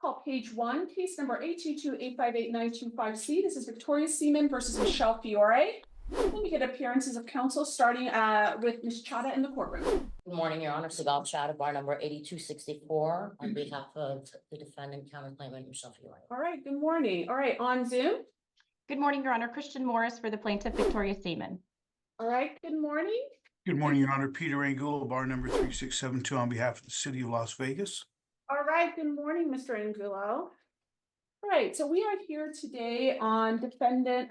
Call page 1, case number 822-858-925C. This is Victoria Seaman versus Michele Fiore. Let me get appearances of counsel, starting with Ms. Chattah in the courtroom. Good morning, Your Honor. Sigal Chattah, bar number 8264, on behalf of the defendant, counterclaimant Michele Fiore. All right, good morning. All right, on Zoom. Good morning, Your Honor. Christian Morris for the plaintiff, Victoria Seaman. All right, good morning. Good morning, Your Honor. Peter Angulo, bar number 3672, on behalf of the city of Las Vegas. All right, good morning, Mr. Angulo. All right, so we are here today on defendant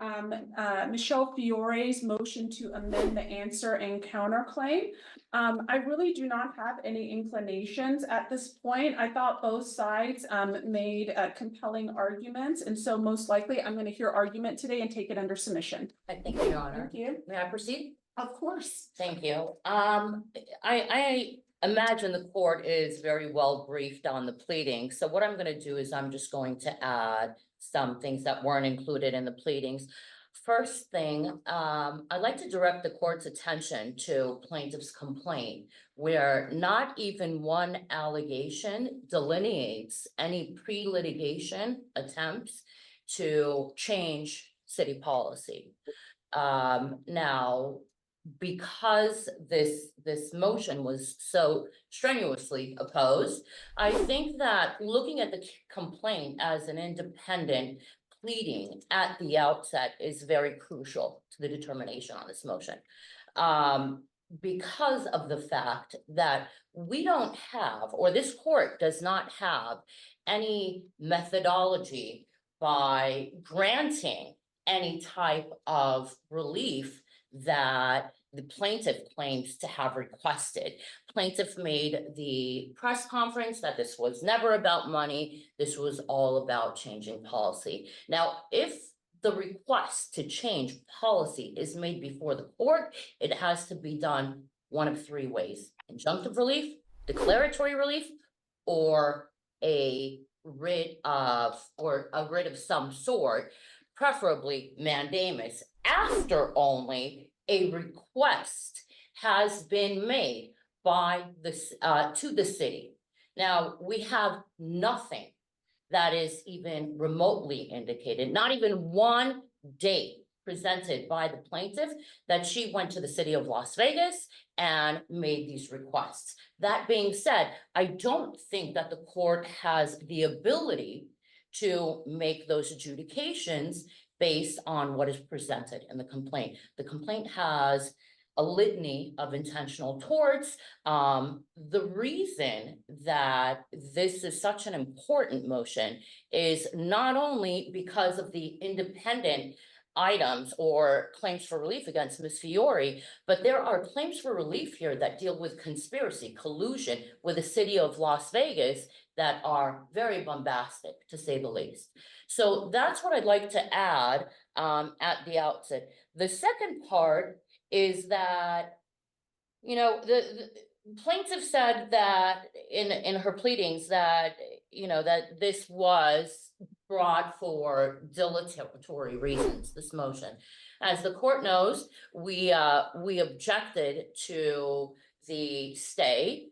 Michele Fiore's motion to amend the answer and counterclaim. I really do not have any inclinations at this point. I thought both sides made compelling arguments, and so most likely I'm going to hear argument today and take it under submission. Thank you, Your Honor. Thank you. May I proceed? Of course. Thank you. I imagine the court is very well briefed on the pleading. So what I'm going to do is I'm just going to add some things that weren't included in the pleadings. First thing, I'd like to direct the court's attention to plaintiff's complaint, where not even one allegation delineates any pre-litigation attempts to change city policy. Now, because this motion was so strenuously opposed, I think that looking at the complaint as an independent pleading at the outset is very crucial to the determination on this motion. Because of the fact that we don't have, or this court does not have, any methodology by granting any type of relief that the plaintiff claims to have requested. Plaintiff made the press conference that this was never about money. This was all about changing policy. Now, if the request to change policy is made before the court, it has to be done one of three ways: injunctive relief, declaratory relief, or a writ of some sort, preferably mandamus, after only a request has been made by this to the city. Now, we have nothing that is even remotely indicated, not even one date presented by the plaintiff that she went to the city of Las Vegas and made these requests. That being said, I don't think that the court has the ability to make those adjudications based on what is presented in the complaint. The complaint has a litany of intentional torts. The reason that this is such an important motion is not only because of the independent items or claims for relief against Ms. Fiore, but there are claims for relief here that deal with conspiracy, collusion with the city of Las Vegas that are very bombastic, to say the least. So that's what I'd like to add at the outset. The second part is that, you know, the plaintiff said that in her pleadings that, you know, that this was brought for dilatory reasons, this motion. As the court knows, we objected to the stay,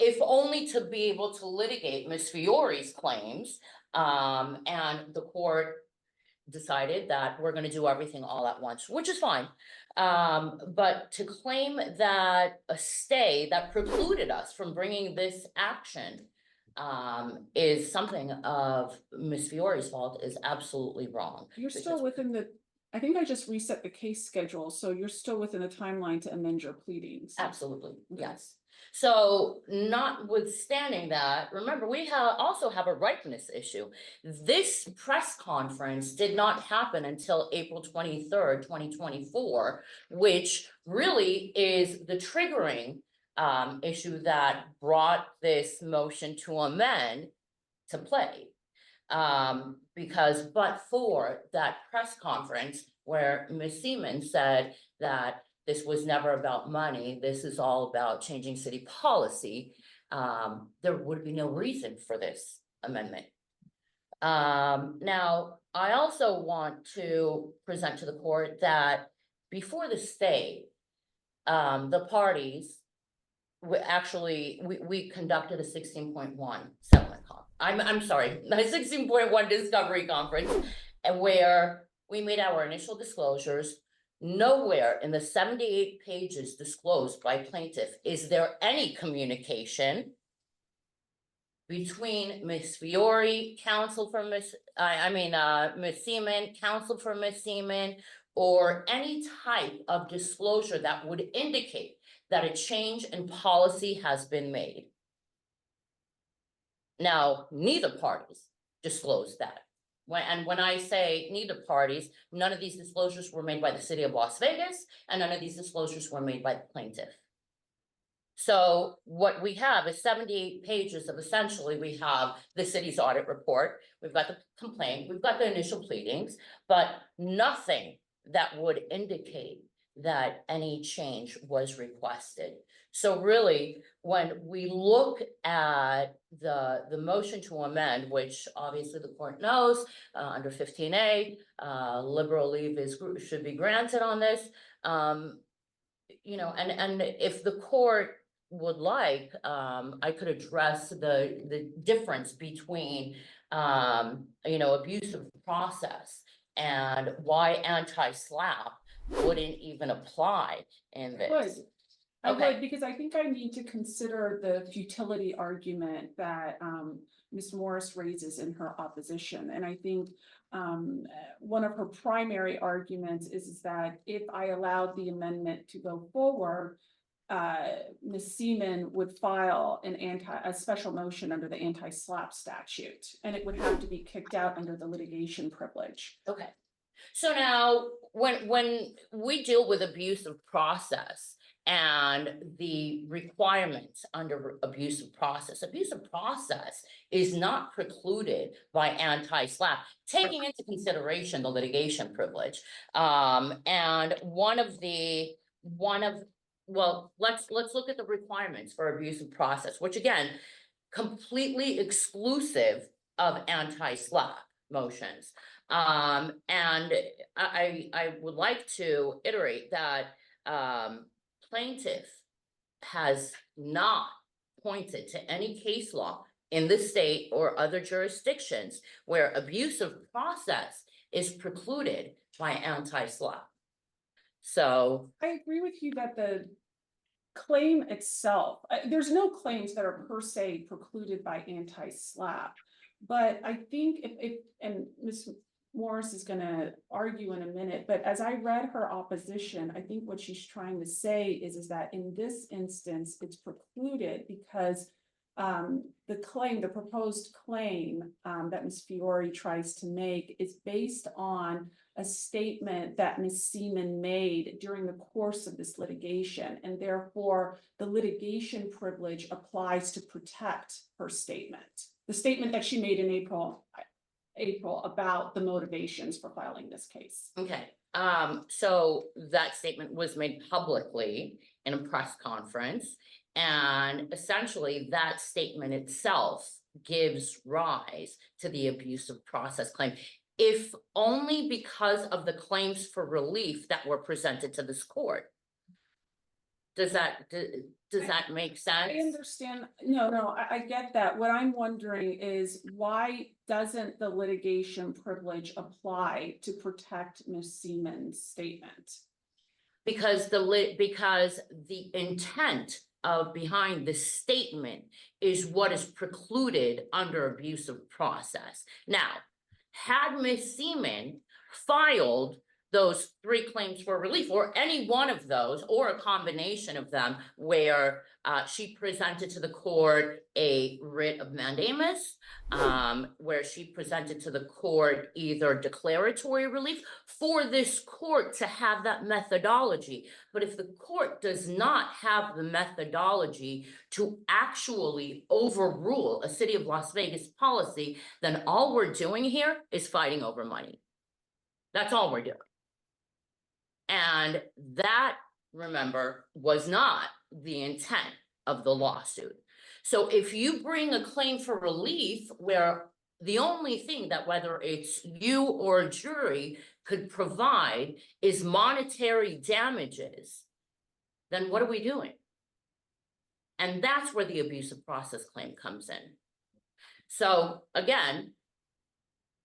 if only to be able to litigate Ms. Fiore's claims, and the court decided that we're going to do everything all at once, which is fine. But to claim that a stay that precluded us from bringing this action is something of Ms. Fiore's fault is absolutely wrong. You're still within the, I think I just reset the case schedule, so you're still within the timeline to amend your pleadings. Absolutely, Okay. yes. So notwithstanding that, remember, we also have a ripeness issue. This press conference did not happen until April 23rd, 2024, which really is the triggering issue that brought this motion to amend to play. Because but for that press conference where Ms. Seaman said that this was never about money, this is all about changing city policy, there would be no reason for this amendment. Now, I also want to present to the court that before the stay, the parties we conducted a 16.1 settlement. I'm sorry, the 16.1 discovery conference, and where we made our initial disclosures. Nowhere in the 78 pages disclosed by plaintiff is there any communication between Ms. Fiore, counsel for Ms. Ms. Seaman, counsel for Ms. Seaman, or any type of disclosure that would indicate that a change in policy has been made. Now, neither parties disclosed that. When I say neither parties, none of these disclosures were made by the city of Las Vegas, and none of these disclosures were made by the plaintiff. So what we have is 78 pages of essentially, we have the city's audit report, we've got the complaint, we've got the initial pleadings, but nothing that would indicate that any change was requested. So really, when we look at the motion to amend, which obviously the court knows, under 15A, liberal leave should be granted on this. You know, and if the court would like, I could address the difference between, you know, abusive process and why anti-SLAPP wouldn't even apply in this. I Okay. would, because I think I need to consider the futility argument that Ms. Morris raises in her opposition. And I think one of her primary arguments is that if I allowed the amendment to go forward, Ms. Seaman would file a special motion under the anti-SLAPP statute, and it would have to be kicked out under the litigation privilege. Okay. So now, when we deal with abusive process and the requirements under abusive process is not precluded by anti-SLAPP, taking into consideration the litigation privilege. And well, let's look at the requirements for abusive process, which again, completely exclusive of anti-SLAPP motions. And I would like to iterate that plaintiff has not pointed to any case law in the state or other jurisdictions where abusive process is precluded by anti-SLAPP. So I agree with you that the claim itself, there's no claims that are per se precluded by anti-SLAPP. But I think and Ms. Morris is going to argue in a minute, but as I read her opposition, I think what she's trying to say is that in this instance, it's precluded because the proposed claim that Ms. Fiore tries to make is based on a statement that Ms. Seaman made during the course of this litigation, and therefore the litigation privilege applies to protect her statement. The statement that she made in April about the motivations for filing this case. okay, so that statement was made publicly in a press conference, and essentially that statement itself gives rise to the abusive process claim, if only because of the claims for relief that were presented to this court. Does that make sense? I understand. No, I get that. What I'm wondering is why doesn't the litigation privilege apply to protect Ms. Seaman's statement? Because the intent behind the statement is what is precluded under abusive process. Now, had Ms. Seaman filed those 3 claims for relief, or any one of those, or a combination of them, where she presented to the court a writ of mandamus, where she presented to the court either declaratory relief for this court to have that methodology. But if the court does not have the methodology to actually overrule a City of Las Vegas policy, then all we're doing here is fighting over money. That's all we're doing. And that, remember, was not the intent of the lawsuit. So if you bring a claim for relief where the only thing that, whether it's you or a jury, could provide is monetary damages, then what are we doing? And that's where the abusive process claim comes in. So again,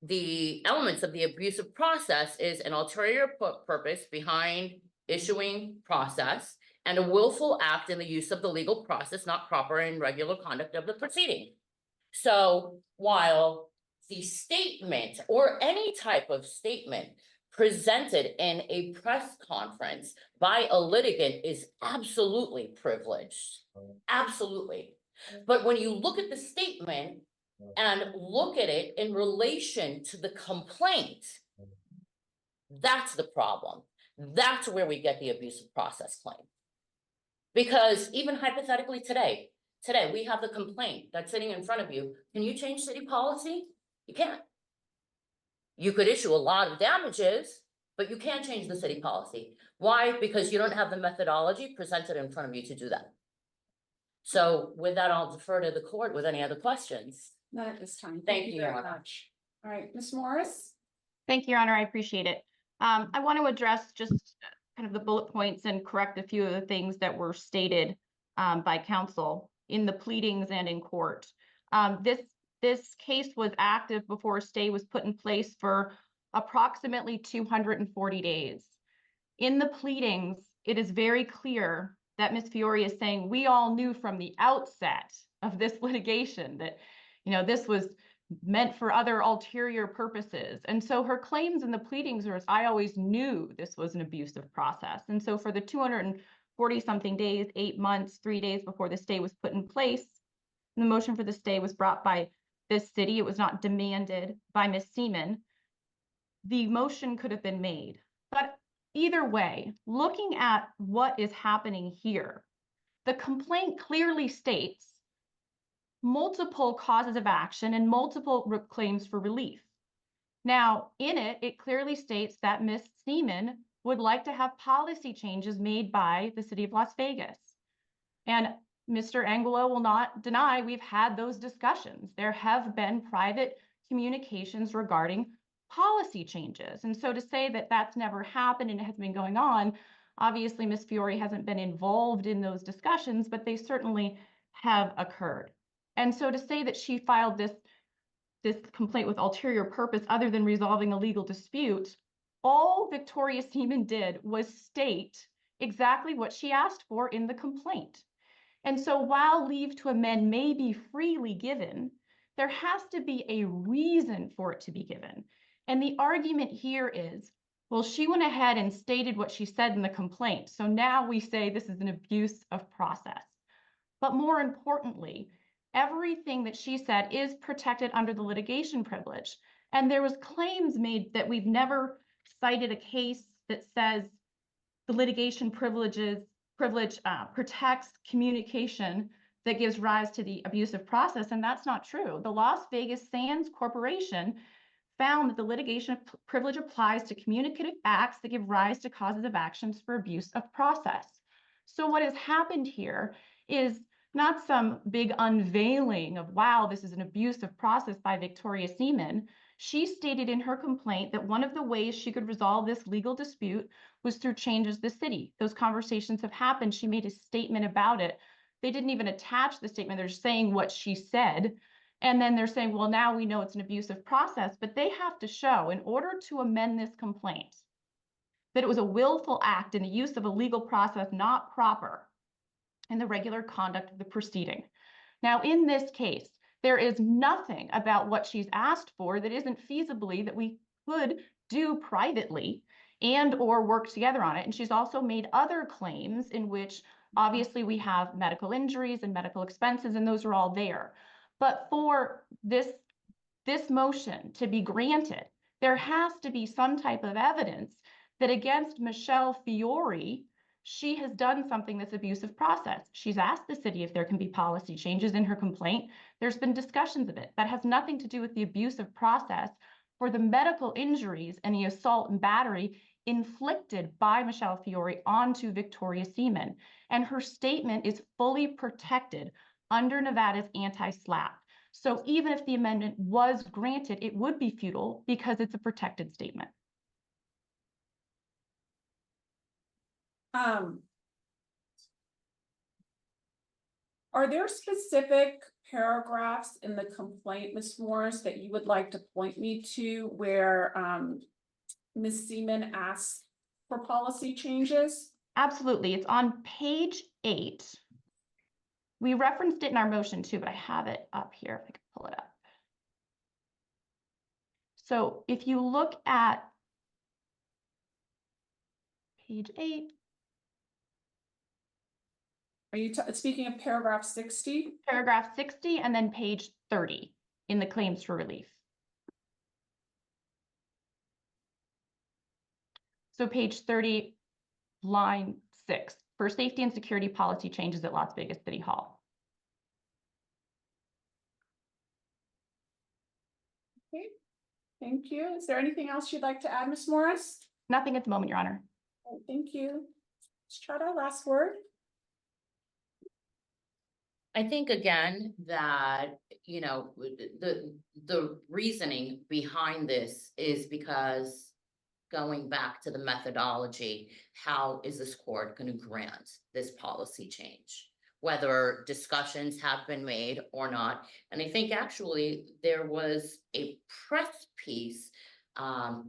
the elements of the abusive process is an ulterior purpose behind issuing process and a willful act in the use of the legal process, not proper and regular conduct of the proceeding. So while the statement or any type of statement presented in a press conference by a litigant is absolutely privileged, absolutely. But when you look at the statement and look at it in relation to the complaint, that's the problem. That's where we get the abusive process claim. Because even hypothetically today we have the complaint that's sitting in front of you. Can you change city policy? You can't. You could issue a lot of damages, but you can't change the city policy. Why? Because you don't have the methodology presented in front of you to do that. So with that, I'll defer to the court with any other questions. Not at this time. Thank you, very Your Honor. much. All right, Ms. Morris? Thank you, Your Honor. I appreciate it. I want to address just kind of the bullet points and correct a few of the things that were stated by counsel in the pleadings and in court. This case was active before a stay was put in place for approximately 240 days. In the pleadings, it is very clear that Ms. Fiore is saying we all knew from the outset of this litigation that, you know, this was meant for other ulterior purposes. And so her claims in the pleadings are, I always knew this was an abusive process. And so for the 240 something days, 8 months, 3 days before the stay was put in place, the motion for the stay was brought by this city. It was not demanded by Ms. Seaman. The motion could have been made. But either way, looking at what is happening here, the complaint clearly states multiple causes of action and multiple claims for relief. Now, in it, it clearly states that Ms. Seaman would like to have policy changes made by the city of Las Vegas. And Mr. Angulo will not deny we've had those discussions. There have been private communications regarding policy changes. And so to say that that's never happened and it has been going on, obviously Ms. Fiore hasn't been involved in those discussions, but they certainly have occurred. And so to say that she filed this complaint with ulterior purpose other than resolving a legal dispute, all Victoria Seaman did was state exactly what she asked for in the complaint. And so while leave to amend may be freely given, there has to be a reason for it to be given. And the argument here is, well, she went ahead and stated what she said in the complaint. So now we say this is an abuse of process. But more importantly, everything that she said is protected under the litigation privilege. And there was claims made that we've never cited a case that says the litigation privilege protects communication that gives rise to the abusive process. And that's not true. The Las Vegas Sands Corporation found that the litigation privilege applies to communicative acts that give rise to causes of actions for abuse of process. So what has happened here is not some big unveiling of, wow, this is an abusive process by Victoria Seaman. She stated in her complaint that one of the ways she could resolve this legal dispute was through changes to the city. Those conversations have happened. She made a statement about it. They didn't even attach the statement. They're saying what she said. And then they're saying, well, now we know it's an abusive process, but they have to show in order to amend this complaint that it was a willful act in the use of a legal process not proper in the regular conduct of the proceeding. Now, in this case, there is nothing about what she's asked for that isn't feasibly that we could do privately and or work together on it. And she's also made other claims in which obviously we have medical injuries and medical expenses, and those are all there. But for this motion to be granted, there has to be some type of evidence that against Michele Fiore, she has done something that's abusive process. She's asked the city if there can be policy changes in her complaint. There's been discussions of it. That has nothing to do with the abusive process for the medical injuries and the assault and battery inflicted by Michele Fiore onto Victoria Seaman. And her statement is fully protected under Nevada's anti-SLAPP. So even if the amendment was granted, it would be futile because it's a protected statement. Are there specific paragraphs in the complaint, Ms. Morris, that you would like to point me to where Ms. Seaman asks for policy changes? Absolutely. It's on page 8. We referenced it in our motion too, but I have it up here if I can pull it up. So if you look at page 8, Are you speaking of paragraph 60? paragraph 60, and then page 30 in the claims for relief. So page 30, line 6, for safety and security policy changes at Las Vegas City Hall. Okay, thank you. Is there anything else you'd like to add, Ms. Morris? Nothing at the moment, Your Honor. Oh, thank you. Ms. Chattah, last word. I think again that, the reasoning behind this is because going back to the methodology, how is this court going to grant this policy change? Whether discussions have been made or not. And I think actually there was a press piece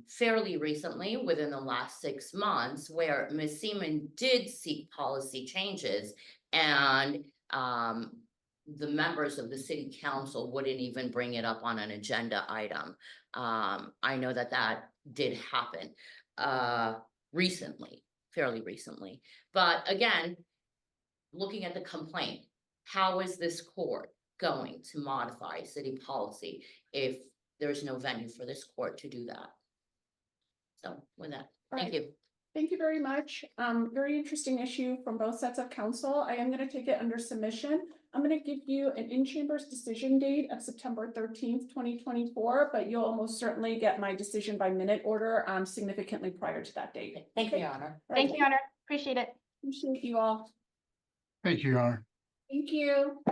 fairly recently, within the last 6 months, where Ms. Seaman did seek policy changes, and the members of the city council wouldn't even bring it up on an agenda item. I know that did happen recently, fairly recently. But again, looking at the complaint, how is this court going to modify city policy if there's no venue for this court to do that? So with that, thank you. Thank you very much. Very interesting issue from both sets of counsel. I am going to take it under submission. I'm going to give you an in-chambers decision date of September 13th, 2024, but you'll almost certainly get my decision by minute order significantly prior to that date. Thank you, Your Honor. All right, Thank you, Your Honor. Appreciate it. Appreciate you all. Thank you, Your Honor. Thank you.